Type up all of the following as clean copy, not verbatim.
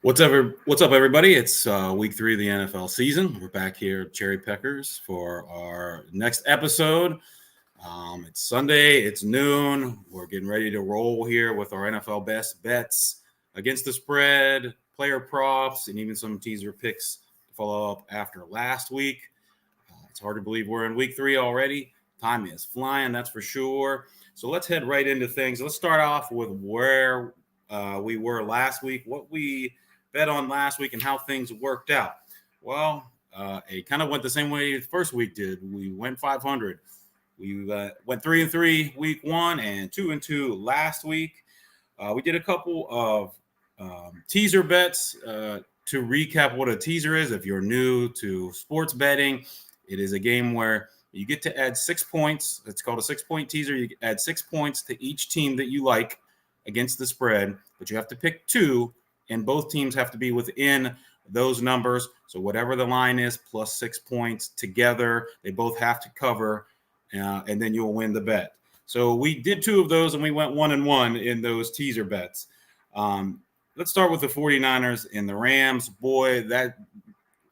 What's up, everybody? It's week 3 of the NFL season. We're back here at Cherry Peckers for our next episode. It's Sunday. It's noon. We're getting ready to roll here with our NFL best bets against the spread, player props, and even some teaser picks to follow up after last week. It's hard to believe we're in week 3 already. Time is flying, that's for sure. So let's head right into things. Let's start off with where we were last week, what we bet on last week, and how things worked out. Well, it kind of went the same way the first week did. We went 500. We went 3-3 week 1 and 2-2 last week. We did a couple of teaser bets. To recap what a teaser is, if you're new to sports betting, it is a game where you get to add 6 points. It's called a 6-point teaser. You add 6 points to each team that you like against the spread, but you have to pick 2, and both teams have to be within those numbers. So whatever the line is, plus 6 points together, they both have to cover, and then you'll win the bet. So we did 2 of those, and we went 1-1 in those teaser bets. Let's start with the 49ers and the Rams. Boy, that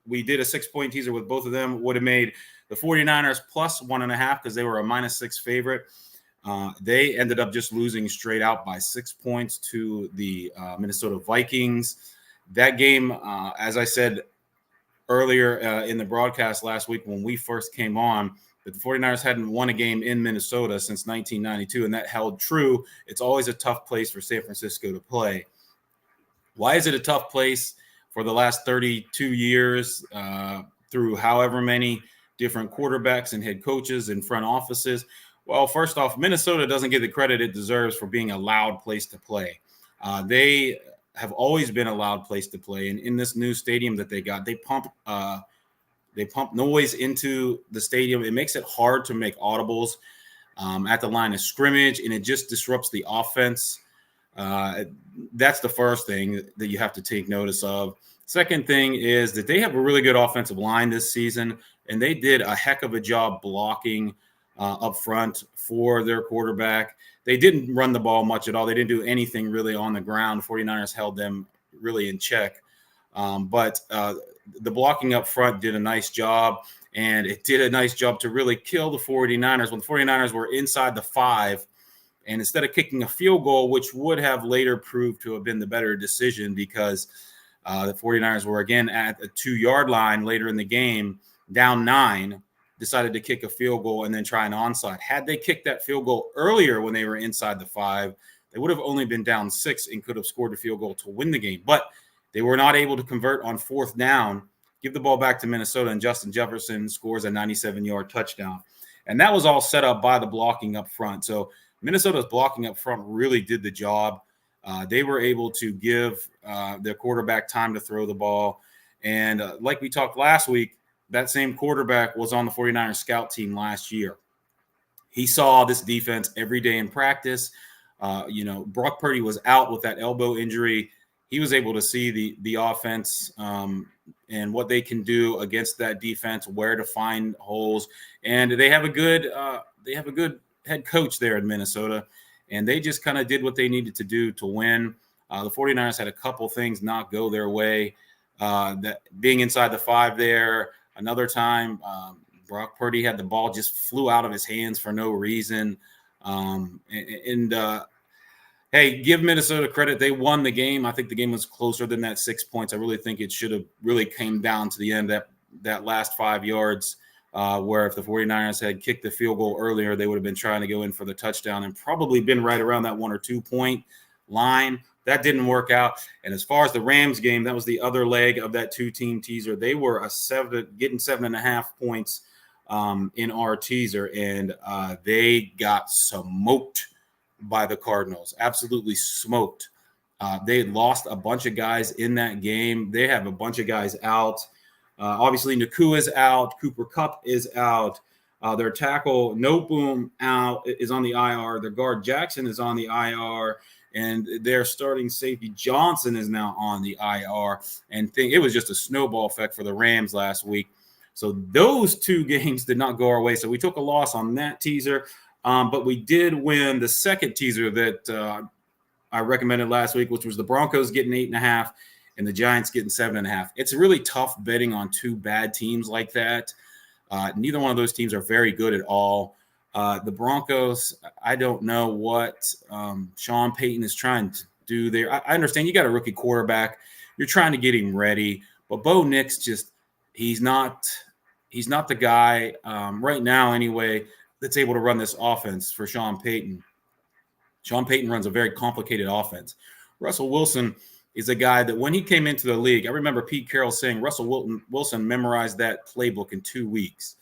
we did a 6-point teaser with both of them. Would have made the 49ers plus 1.5 because they were a -6 favorite. They ended up just losing straight out by 6 points to the Minnesota Vikings. That game, as I said earlier in the broadcast last week when we first came on, that the 49ers hadn't won a game in Minnesota since 1992, and that held true. It's always a tough place for San Francisco to play. Why is it a tough place? For the last 32 years, through however many different quarterbacks and head coaches and front offices? Well, first off, Minnesota doesn't get the credit it deserves for being a loud place to play. They have always been a loud place to play, and in this new stadium that they got, they pump noise into the stadium. It makes it hard to make audibles at the line of scrimmage, and it just disrupts the offense. That's the first thing that you have to take notice of. Second thing is that they have a really good offensive line this season, and they did a heck of a job blocking up front for their quarterback. They didn't run the ball much at all. They didn't do anything really on the ground. 49ers held them really in check. But the blocking up front did a nice job, and it did a nice job to really kill the 49ers. When the 49ers were inside the 5, and instead of kicking a field goal, which would have later proved to have been the better decision because the 49ers were again at the 2-yard line later in the game, down 9, decided to kick a field goal and then try an onside. Had they kicked that field goal earlier when they were inside the 5, they would have only been down 6 and could have scored a field goal to win the game. But they were not able to convert on 4th down, give the ball back to Minnesota, and Justin Jefferson scores a 97-yard touchdown. And that was all set up by the blocking up front. So Minnesota's blocking up front really did the job. They were able to give their quarterback time to throw the ball. And like we talked last week, that same quarterback was on the 49ers scout team last year. He saw this defense every day in practice. Brock Purdy was out with that elbow injury. He was able to see the offense and what they can do against that defense, where to find holes. And they have a good head coach there in Minnesota, and they just kind of did what they needed to do to win. The 49ers had a couple things not go their way. That being inside the 5 there, another time, Brock Purdy had the ball just flew out of his hands for no reason. Hey, give Minnesota credit. They won the game. I think the game was closer than that 6 points. I really think it should have really came down to the end, that last 5 yards, where if the 49ers had kicked the field goal earlier, they would have been trying to go in for the touchdown and probably been right around that 1 or 2 point line. That didn't work out. And as far as the Rams game, that was the other leg of that 2-team teaser. They were getting 7.5 points in our teaser, and they got smoked by the Cardinals. Absolutely smoked. They had lost a bunch of guys in that game. They have a bunch of guys out. Obviously, Nakua is out. Cooper Kupp is out. Their tackle, Noteboom, is on the IR. Their guard, Jackson, is on the IR. And their starting safety, Johnson, is now on the IR. And it was just a snowball effect for the Rams last week. So those 2 games did not go our way. So we took a loss on that teaser. But we did win the second teaser that I recommended last week, which was the Broncos getting 8.5 and the Giants getting 7.5. It's really tough betting on two bad teams like that. Neither one of those teams are very good at all. The Broncos, I don't know what Sean Payton is trying to do there. I understand you got a rookie quarterback. You're trying to get him ready. But Bo Nix he's not the guy right now anyway that's able to run this offense for Sean Payton. Sean Payton runs a very complicated offense. Russell Wilson is a guy that when he came into the league, I remember Pete Carroll saying Russell Wilson memorized that playbook in 2 weeks.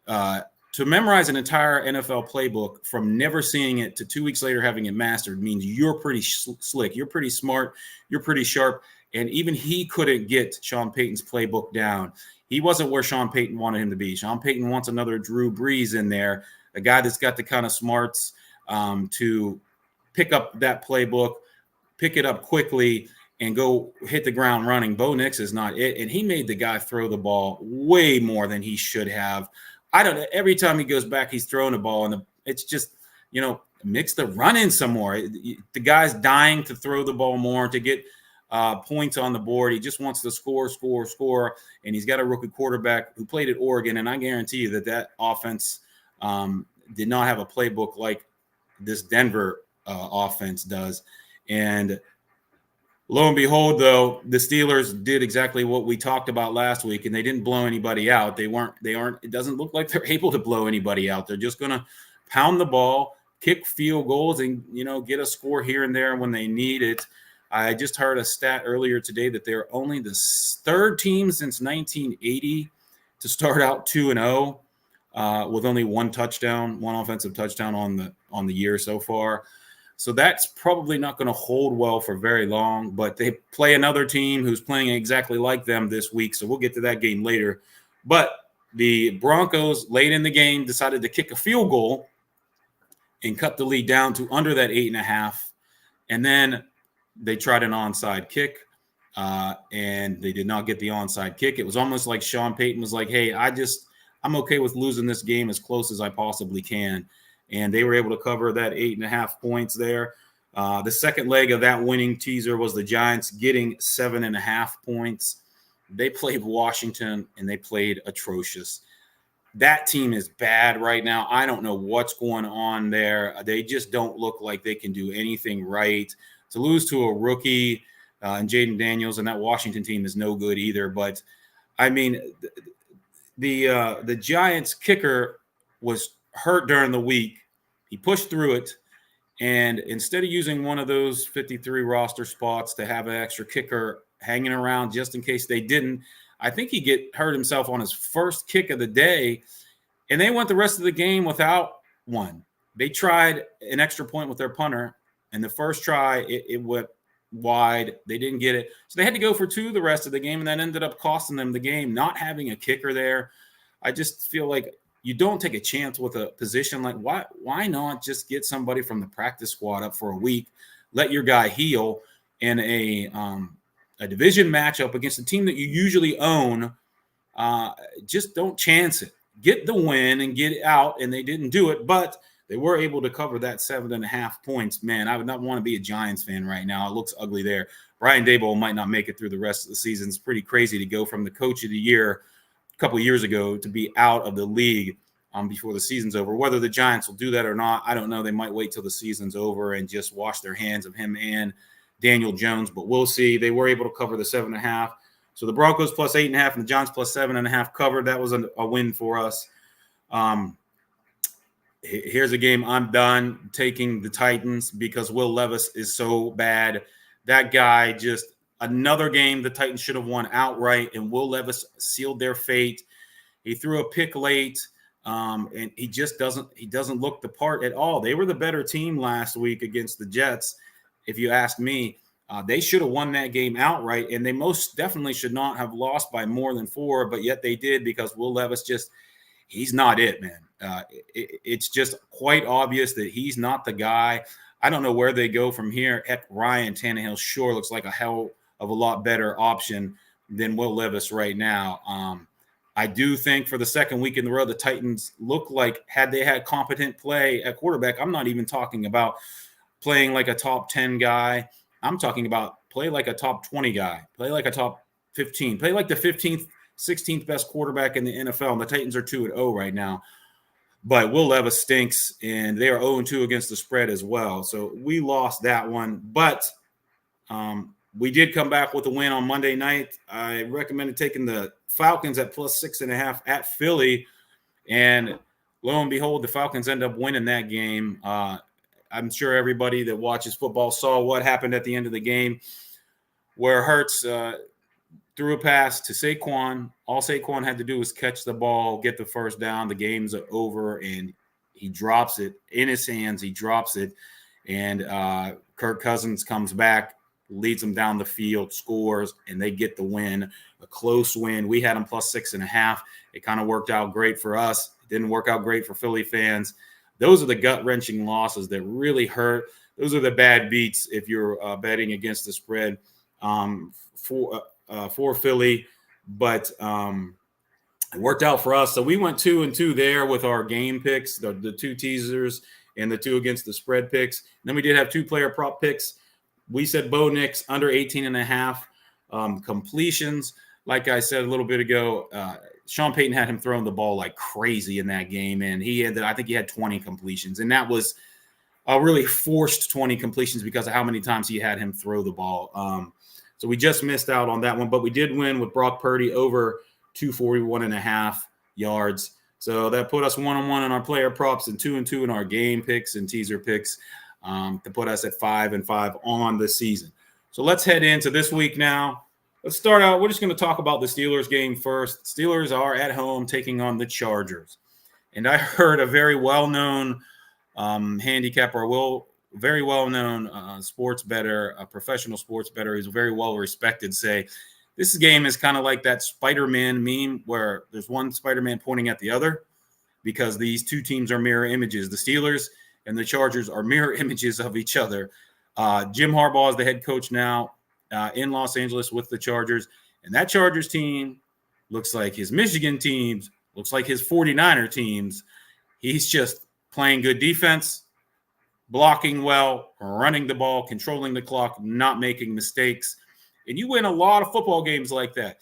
To memorize an entire NFL playbook from never seeing it to 2 weeks later having it mastered means you're pretty slick, you're pretty smart, you're pretty sharp. And even he couldn't get Sean Payton's playbook down. He wasn't where Sean Payton wanted him to be. Sean Payton wants another Drew Brees in there, a guy that's got the kind of smarts to pick up that playbook, pick it up quickly, and go hit the ground running. Bo Nix is not it, and he made the guy throw the ball way more than he should have. I don't know. Every time he goes back, he's throwing the ball, and it's just, mix the run in some more. The guy's dying to throw the ball more, to get points on the board. He just wants to score, and he's got a rookie quarterback who played at Oregon, and I guarantee you that offense did not have a playbook like this Denver offense does. And lo and behold, though, the Steelers did exactly what we talked about last week, and they didn't blow anybody out. They aren't, it doesn't look like they're able to blow anybody out. They're just going to pound the ball, kick field goals, and, get a score here and there when they need it. I just heard a stat earlier today that they're only the third team since 1980 to start out 2-0 with only one offensive touchdown on the year so far. So that's probably not going to hold well for very long, but they play another team who's playing exactly like them this week. So we'll get to that game later. But the Broncos late in the game decided to kick a field goal and cut the lead down to under that 8.5. And then they tried an onside kick and they did not get the onside kick. It was almost like Sean Payton was like, hey, I'm okay with losing this game as close as I possibly can. And they were able to cover that 8.5 points there. The second leg of that winning teaser was the Giants getting 7.5 points. They played Washington, and they played atrocious. That team is bad right now. I don't know what's going on there. They just don't look like they can do anything right. To lose to a rookie and Jaden Daniels, and that Washington team is no good either. But, I mean, the Giants kicker was hurt during the week. He pushed through it, and instead of using one of those 53 roster spots to have an extra kicker hanging around just in case they didn't, I think he hurt himself on his first kick of the day, and they went the rest of the game without one. They tried an extra point with their punter, and the first try, it went wide. They didn't get it. So they had to go for two the rest of the game, and that ended up costing them the game, not having a kicker there. I just feel like you don't take a chance with a position like why not just get somebody from the practice squad up for a week, let your guy heal in a division matchup against a team that you usually own. Just don't chance it. Get the win and get out, and they didn't do it, but they were able to cover that 7.5 points. Man, I would not want to be a Giants fan right now. It looks ugly there. Brian Daboll might not make it through the rest of the season. It's pretty crazy to go from the coach of the year couple of years ago to be out of the league before the season's over. Whether the Giants will do that or not, I don't know. They might wait till the season's over and just wash their hands of him and Daniel Jones, but we'll see. They were able to cover the 7.5. So the Broncos plus 8.5 and the Giants plus 7.5 covered. That was a win for us. Here's a game I'm done taking the Titans because Will Levis is so bad. That guy just – another game the Titans should have won outright, and Will Levis sealed their fate. He threw a pick late, and he just doesn't look the part at all. They were the better team last week against the Jets, if you ask me. They should have won that game outright, and they most definitely should not have lost by more than 4, but yet they did because Will Levis he's not it, man. It's just quite obvious that he's not the guy. I don't know where they go from here. Heck, Ryan Tannehill sure looks like a hell of a lot better option than Will Levis right now. I do think for the second week in a row, the Titans look like had they had competent play at quarterback. I'm not even talking about playing like a top 10 guy. I'm talking about play like a top 20 guy, play like a top 15, play like the 15th, 16th best quarterback in the NFL. And the Titans are 2-0 right now. But Will Levis stinks, and they are 0-2 against the spread as well. So we lost that one. But we did come back with a win on Monday night. I recommended taking the Falcons at +6.5 at Philly. And lo and behold, the Falcons end up winning that game. I'm sure everybody that watches football saw what happened at the end of the game, where Hurts threw a pass to Saquon. All Saquon had to do was catch the ball, get the first down. The game's over, and he drops it in his hands. He drops it, and Kirk Cousins comes back, leads them down the field, scores, and they get the win, a close win. We had them +6.5. It kind of worked out great for us. It didn't work out great for Philly fans. Those are the gut-wrenching losses that really hurt. Those are the bad beats if you're betting against the spread for Philly. But it worked out for us. So we went 2-2 there with our game picks, the two teasers and the two against the spread picks. And then we did have 2 player prop picks. We said Bo Nix under 18.5 completions. Like I said a little bit ago, Sean Payton had him throwing the ball like crazy in that game, and I think he had 20 completions, and that was a really forced 20 completions because of how many times he had him throw the ball. So we just missed out on that one, but we did win with Brock Purdy over 241.5 yards. So that put us 1-1 in our player props and 2-2 in our game picks and teaser picks to put us at 5-5 on the season. So let's head into this week now. Let's start out. We're just going to talk about the Steelers game first. Steelers are at home taking on the Chargers. And I heard a very well-known handicapper, very well-known sports bettor, a professional sports bettor who's very well-respected, say this game is kind of like that Spider-Man meme where there's one Spider-Man pointing at the other because these two teams are mirror images. The Steelers and the Chargers are mirror images of each other. Jim Harbaugh is the head coach now in Los Angeles with the Chargers, and that Chargers team looks like his Michigan teams, looks like his 49er teams. He's just playing good defense, blocking well, running the ball, controlling the clock, not making mistakes. And you win a lot of football games like that.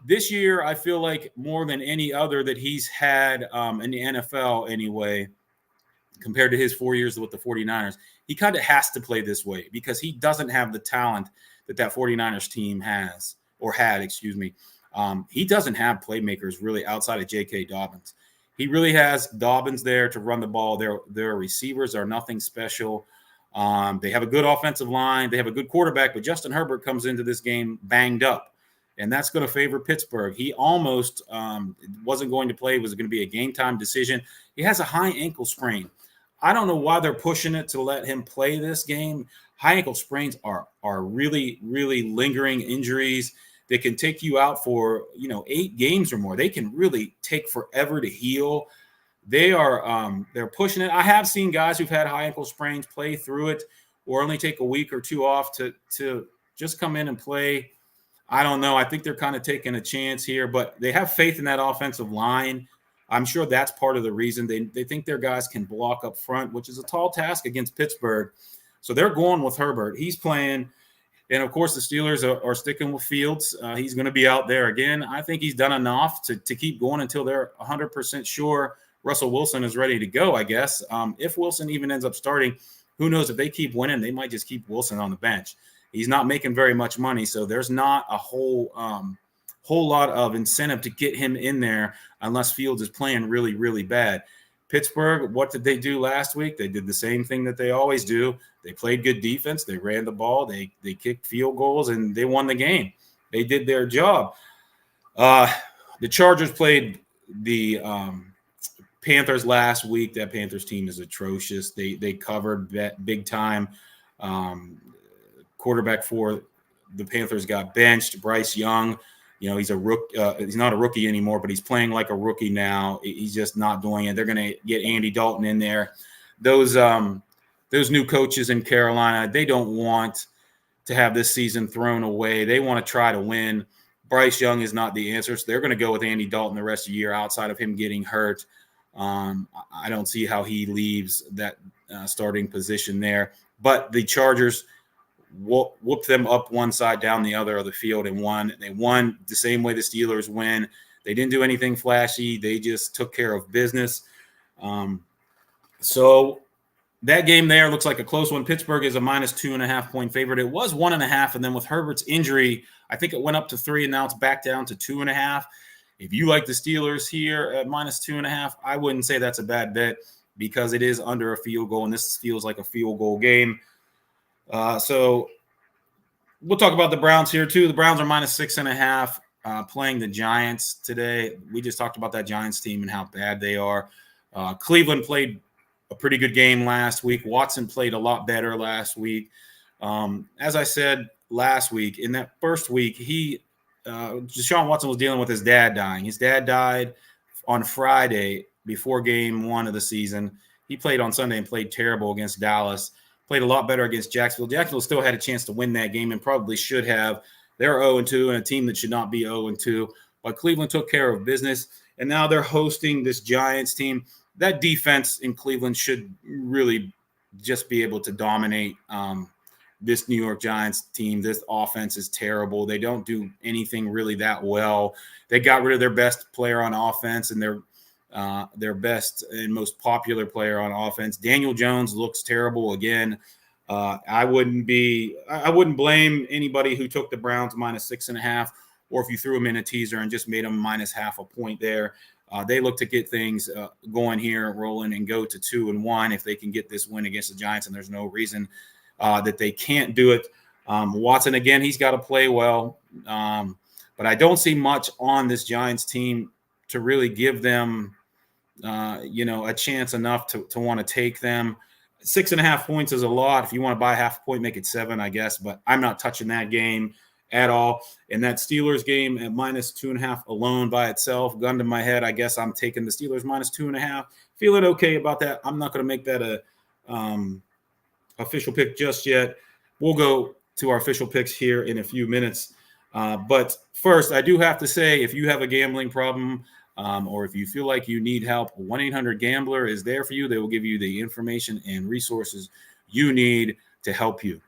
This year, I feel like more than any other that he's had in the NFL anyway, compared to his 4 years with the 49ers, he kind of has to play this way because he doesn't have the talent that 49ers team has or had, he doesn't have playmakers really outside of J.K. Dobbins. He really has Dobbins there to run the ball. Their receivers are nothing special. They have a good offensive line. They have a good quarterback, but Justin Herbert comes into this game banged up, and that's going to favor Pittsburgh. He almost wasn't going to play. It was going to be a game-time decision. He has a high ankle sprain. I don't know why they're pushing it to let him play this game. High ankle sprains are really, really lingering injuries. They can take you out for 8 games or more. They can really take forever to heal. They're pushing it. I have seen guys who've had high ankle sprains play through it or only take a week or 2 off to just come in and play. I don't know. I think they're kind of taking a chance here, but they have faith in that offensive line. I'm sure that's part of the reason. They think their guys can block up front, which is a tall task against Pittsburgh. So they're going with Herbert. He's playing. And, of course, the Steelers are sticking with Fields. He's going to be out there again. I think he's done enough to keep going until they're 100% sure Russell Wilson is ready to go, I guess. If Wilson even ends up starting, who knows? If they keep winning, they might just keep Wilson on the bench. He's not making very much money, so there's not a whole lot of incentive to get him in there unless Fields is playing really, really bad. Pittsburgh, what did they do last week? They did the same thing that they always do. They played good defense. They ran the ball. They kicked field goals, and they won the game. They did their job. The Chargers played the Panthers last week. That Panthers team is atrocious. They covered big time. Quarterback for the Panthers got benched. Bryce Young. He's a rookie. He's not a rookie anymore, but he's playing like a rookie now. He's just not doing it. They're going to get Andy Dalton in there. Those new coaches in Carolina, they don't want to have this season thrown away. They want to try to win. Bryce Young is not the answer, so they're going to go with Andy Dalton the rest of the year outside of him getting hurt. I don't see how he leaves that starting position there. But the Chargers whooped them up one side, down the other of the field, and won. They won the same way the Steelers win. They didn't do anything flashy. They just took care of business. So that game there looks like a close one. Pittsburgh is a -2.5 point favorite. It was 1.5, and then with Herbert's injury, I think it went up to 3, and now it's back down to 2.5. If you like the Steelers here at -2.5, I wouldn't say that's a bad bet because it is under a field goal, and this feels like a field goal game. So we'll talk about the Browns here too. The Browns are -6.5 playing the Giants today. We just talked about that Giants team and how bad they are. Cleveland played a pretty good game last week. Watson played a lot better last week. As I said last week, in that first week, Deshaun Watson was dealing with his dad dying. His dad died on Friday before game 1 of the season. He played on Sunday and played terrible against Dallas. Played a lot better against Jacksonville. Jacksonville still had a chance to win that game and probably should have. They're 0-2 and a team that should not be 0-2. But Cleveland took care of business, and now they're hosting this Giants team. That defense in Cleveland should really just be able to dominate this New York Giants team. This offense is terrible. They don't do anything really that well. They got rid of their best player on offense and their best and most popular player on offense. Daniel Jones looks terrible again. I wouldn't blame anybody who took the Browns -6.5, or if you threw them in a teaser and just made them -0.5 point there. They look to get things going here, rolling, and go to 2-1 if they can get this win against the Giants, and there's no reason that they can't do it. Watson, again, he's got to play well, but I don't see much on this Giants team to really give them, a chance enough to want to take them. 6.5 points is a lot. If you want to buy half a point, make it 7, I guess, but I'm not touching that game at all. And that Steelers game at -2.5 alone by itself, gun to my head, I guess I'm taking the Steelers -2.5. Feeling okay about that. I'm not going to make that a official pick just yet. We'll go to our official picks here in a few minutes. But first, I do have to say, if you have a gambling problem or if you feel like you need help, 1-800-GAMBLER is there for you. They will give you the information and resources you need to help you.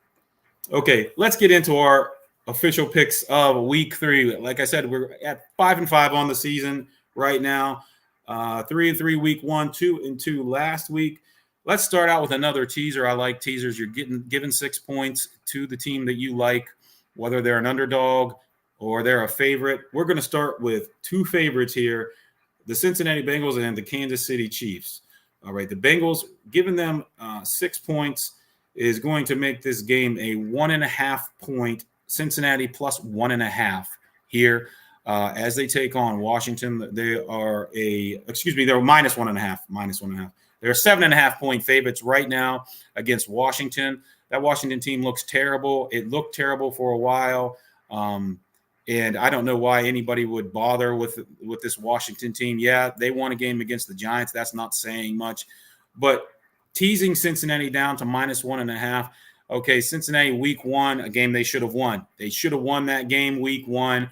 Okay, let's get into our official picks of week 3. Like I said, we're at 5-5 on the season right now. 3-3 week 1, 2-2 last week. Let's start out with another teaser. I like teasers. You're given 6 points to the team that you like, whether they're an underdog or they're a favorite. We're going to start with 2 favorites here, the Cincinnati Bengals and the Kansas City Chiefs. All right, the Bengals, giving them 6 points is going to make this game a 1.5 point Cincinnati plus 1.5 here as they take on Washington. They're -1.5. They're 7.5 point favorites right now against Washington. That Washington team looks terrible. It looked terrible for a while. And I don't know why anybody would bother with this Washington team. Yeah, they won a game against the Giants. That's not saying much. But teasing Cincinnati down to -1.5. Okay, Cincinnati week 1, a game they should have won. They should have won that game week 1.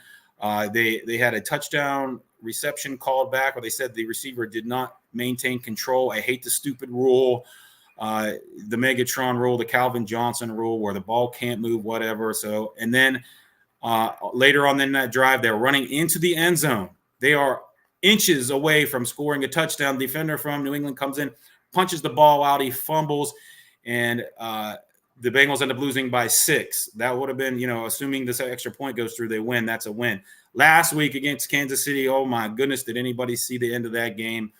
They had a touchdown reception called back, or they said the receiver did not maintain control. I hate the stupid rule, the Megatron rule, the Calvin Johnson rule, where the ball can't move, whatever. So, and then later on in that drive, they're running into the end zone. They are inches away from scoring a touchdown. Defender from New England comes in, punches the ball out, he fumbles, and the Bengals end up losing by 6. That would have been, assuming this extra point goes through, they win. That's a win. Last week against Kansas City, oh my goodness, did anybody see the end of that game?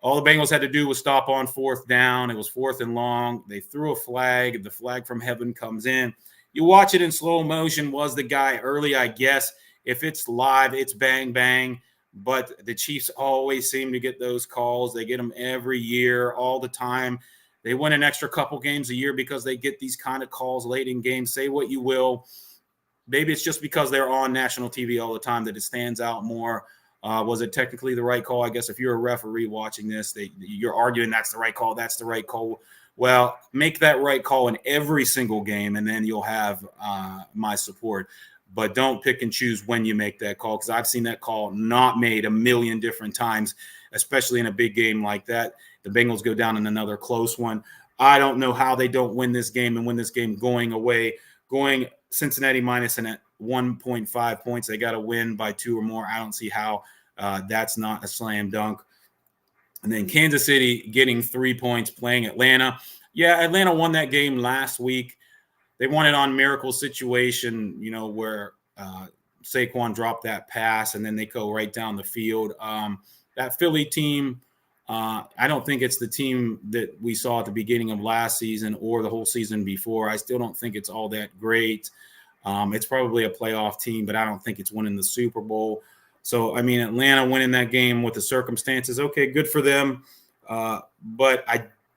All the Bengals had to do was stop on 4th down. It was 4th and long. They threw a flag. The flag from heaven comes in. You watch it in slow motion. Was the guy early? I guess. If it's live, it's bang, bang. But the Chiefs always seem to get those calls. They get them every year, all the time. They win an extra couple games a year because they get these kind of calls late in games. Say what you will. Maybe it's just because they're on national TV all the time that it stands out more. Was it technically the right call? I guess if you're a referee watching this, you're arguing that's the right call, that's the right call. Well, make that right call in every single game, and then you'll have my support. But don't pick and choose when you make that call, because I've seen that call not made a million different times, especially in a big game like that. The Bengals go down in another close one. I don't know how they don't win this game and win this game going away. going Cincinnati minus and at 1.5 points. They got to win by 2 or more. I don't see how that's not a slam dunk. And then Kansas City getting 3 points playing Atlanta. Yeah, Atlanta won that game last week. They won it on miracle situation, where Saquon dropped that pass and then they go right down the field. That Philly team, I don't think it's the team that we saw at the beginning of last season or the whole season before. I still don't think it's all that great. It's probably a playoff team, but I don't think it's winning the Super Bowl. So, I mean, Atlanta winning that game with the circumstances, okay, good for them. But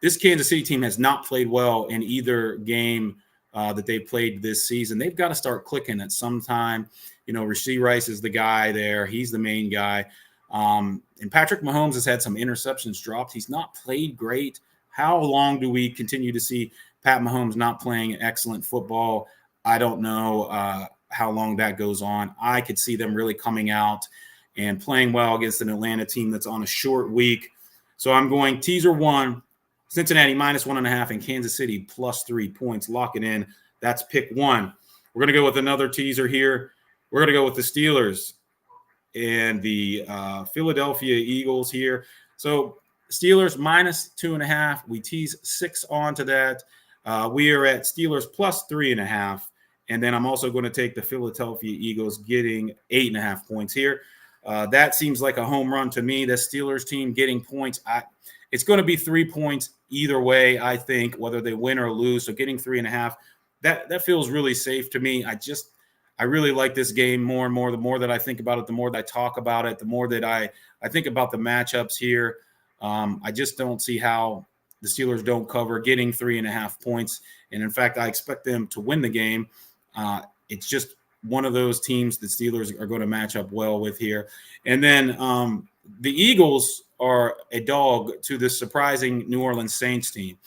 this Kansas City team has not played well in either game that they played this season. They've got to start clicking at some time. Rashee Rice is the guy there. He's the main guy. And Patrick Mahomes has had some interceptions dropped. He's not played great. How long do we continue to see Pat Mahomes not playing excellent football? I don't know how long that goes on. I could see them really coming out and playing well against an Atlanta team that's on a short week. So I'm going teaser 1, Cincinnati minus 1.5, and Kansas City plus 3 points. Lock it in. That's pick 1. We're going to go with another teaser here. We're going to go with the Steelers and the Philadelphia Eagles here. So Steelers minus 2.5. We tease 6 onto that. We are at Steelers plus 3.5. And then I'm also going to take the Philadelphia Eagles getting 8.5 points here. That seems like a home run to me. The Steelers team getting points. It's going to be 3 points either way, I think, whether they win or lose. So getting 3.5, that feels really safe to me. I really like this game more and more. The more that I think about it, the more that I talk about it, the more that I think about the matchups here. I just don't see how the Steelers don't cover getting 3.5 points. And in fact, I expect them to win the game. It's just one of those teams the Steelers are going to match up well with here. And then the Eagles are a dog to this surprising New Orleans Saints team.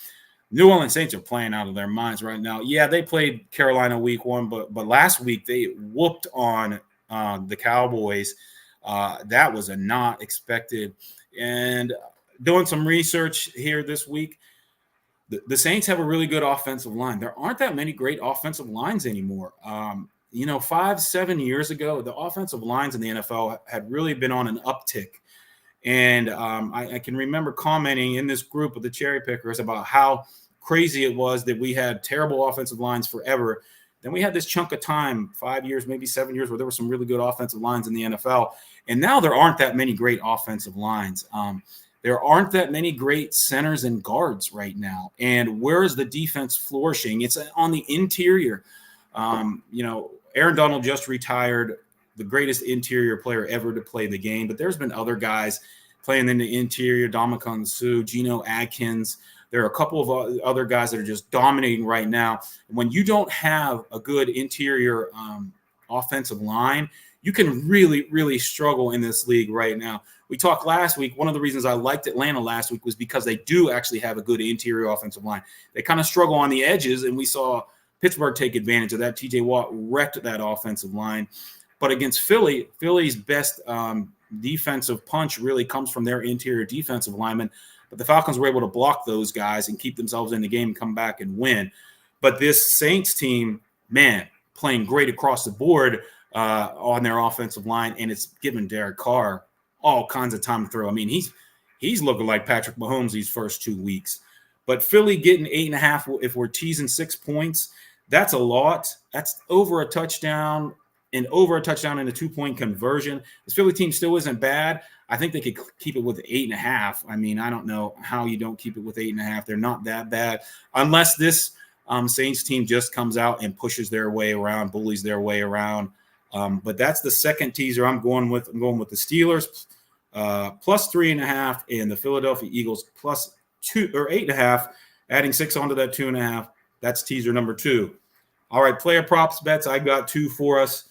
New Orleans Saints are playing out of their minds right now. Yeah, they played Carolina week 1, but last week they whooped on the Cowboys. That was a not expected. And doing some research here this week, the Saints have a really good offensive line. There aren't that many great offensive lines anymore. 5-7 years ago, the offensive lines in the NFL had really been on an uptick. And I can remember commenting in this group of the Cherry Pickers about how crazy it was that we had terrible offensive lines forever. Then we had this chunk of time, 5 years, maybe 7 years, where there were some really good offensive lines in the NFL. And now there aren't that many great offensive lines. There aren't that many great centers and guards right now. And where is the defense flourishing? It's on the interior. Aaron Donald just retired, the greatest interior player ever to play the game. But there's been other guys playing in the interior, Ndamukong Suh, Geno Atkins. There are a couple of other guys that are just dominating right now. When you don't have a good interior offensive line, you can really, really struggle in this league right now. We talked last week. One of the reasons I liked Atlanta last week was because they do actually have a good interior offensive line. They kind of struggle on the edges, and we saw Pittsburgh take advantage of that. TJ Watt wrecked that offensive line. But against Philly's best defensive punch really comes from their interior defensive linemen. But the Falcons were able to block those guys and keep themselves in the game and come back and win. But this Saints team, man, playing great across the board on their offensive line, and it's given Derek Carr all kinds of time to throw. I mean, he's looking like Patrick Mahomes these first 2 weeks. But Philly getting 8.5, if we're teasing 6 points, that's a lot. That's over a touchdown and over a touchdown in a 2-point conversion. This Philly team still isn't bad. I think they could keep it with 8.5. I mean, I don't know how you don't keep it with 8.5. They're not that bad unless this Saints team just comes out and pushes their way around, bullies their way around. But that's the second teaser I'm going with. I'm going with the Steelers plus 3.5 and the Philadelphia Eagles plus 2 or 8.5, adding 6 onto that 2.5. That's teaser number 2. All right, player props bets. I got 2 for us.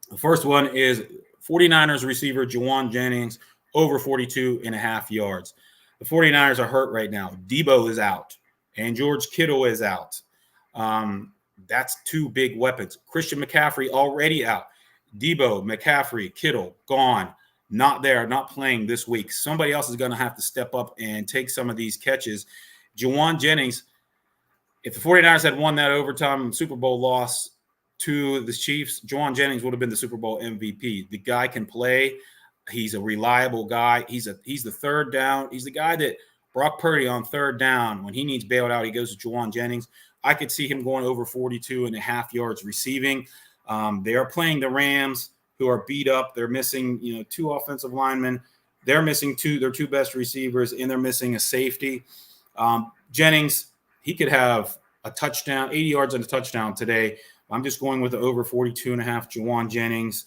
The first one is 49ers receiver Jauan Jennings over 42.5 yards. The 49ers are hurt right now. Debo is out, and George Kittle is out. That's 2 big weapons. Christian McCaffrey already out. Debo, McCaffrey, Kittle, gone. Not there, not playing this week. Somebody else is going to have to step up and take some of these catches. Jauan Jennings, If the 49ers had won that overtime Super Bowl loss to the Chiefs, Jauan Jennings would have been the Super Bowl MVP. The guy can play. He's a reliable guy. He's the third down. He's the guy that Brock Purdy on third down, when he needs bailed out, he goes to Jauan Jennings. I could see him going over 42.5 yards receiving. They are playing the Rams, who are beat up. They're missing, 2 offensive linemen. They're missing their 2 best receivers, and they're missing a safety. Jennings, he could have a touchdown, 80 yards and a touchdown today. I'm just going with the over 42.5, Jauan Jennings.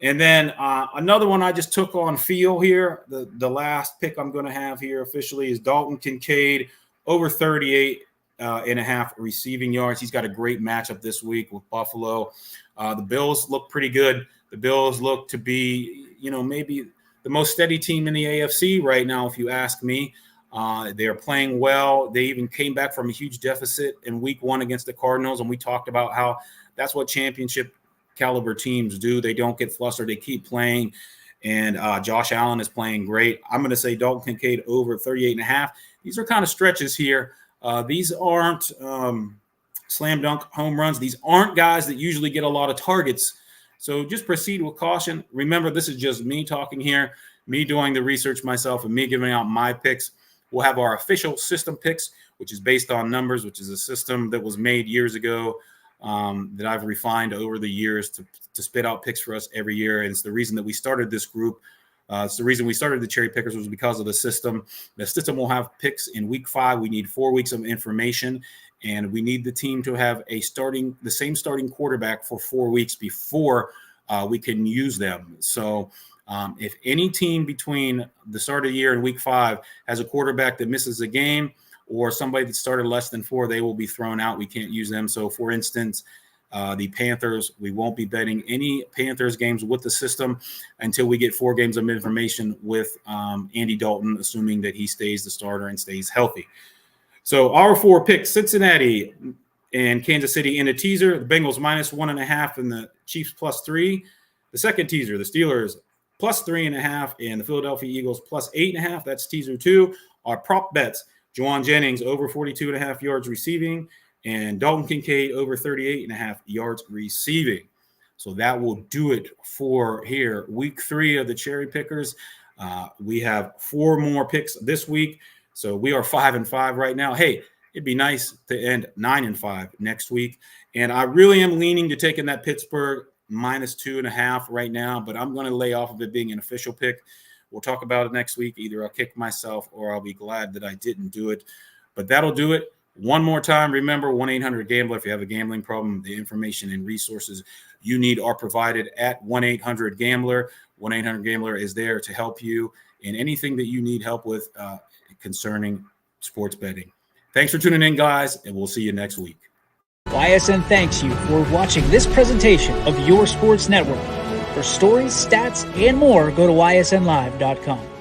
And then another one I just took on feel here. The last pick I'm going to have here officially is Dalton Kincaid, over 38.5 receiving yards. He's got a great matchup this week with Buffalo. The Bills look pretty good. The Bills look to be, maybe the most steady team in the AFC right now, if you ask me. They are playing well. They even came back from a huge deficit in week 1 against the Cardinals, and we talked about how that's what championship caliber teams do. They don't get flustered. They keep playing, and Josh Allen is playing great. I'm going to say Dalton Kincaid over 38.5. These are kind of stretches here. These aren't slam dunk home runs. These aren't guys that usually get a lot of targets. So just proceed with caution. Remember, this is just me talking here, me doing the research myself, and me giving out my picks. We'll have our official system picks, which is based on numbers, which is a system that was made years ago that I've refined over the years to spit out picks for us every year. And it's the reason that we started this group. It's the reason we started the Cherry Pickers was because of the system. The system will have picks in week 5. We need 4 weeks of information, and we need the team to have the same starting quarterback for 4 weeks before we can use them. So if any team between the start of the year and week 5 has a quarterback that misses a game, or somebody that started less than 4, they will be thrown out. We can't use them. So, for instance, the Panthers, we won't be betting any Panthers games with the system until we get 4 games of information with Andy Dalton, assuming that he stays the starter and stays healthy. So our 4 picks, Cincinnati and Kansas City in a teaser, the Bengals -1.5 and the Chiefs +3. The second teaser, the Steelers +3.5 and the Philadelphia Eagles +8.5. That's teaser 2. Our prop bets, Jauan Jennings over 42.5 yards receiving, and Dalton Kincaid over 38.5 yards receiving. So that will do it for here, week 3 of the Cherry Pickers. We have 4 more picks this week, so we are 5-5 right now. Hey, it'd be nice to end 9-5 next week, and I really am leaning to taking that Pittsburgh -2.5 right now, but I'm going to lay off of it being an official pick. We'll talk about it next week. Either I'll kick myself or I'll be glad that I didn't do it. But that'll do it. One more time, remember 1-800-GAMBLER. If you have a gambling problem, the information and resources you need are provided at 1-800-GAMBLER. 1-800-GAMBLER is there to help you in anything that you need help with concerning sports betting. Thanks for tuning in, guys, and we'll see you next week. YSN thanks you for watching this presentation of Your Sports Network. For stories, stats, and more, go to ysnlive.com.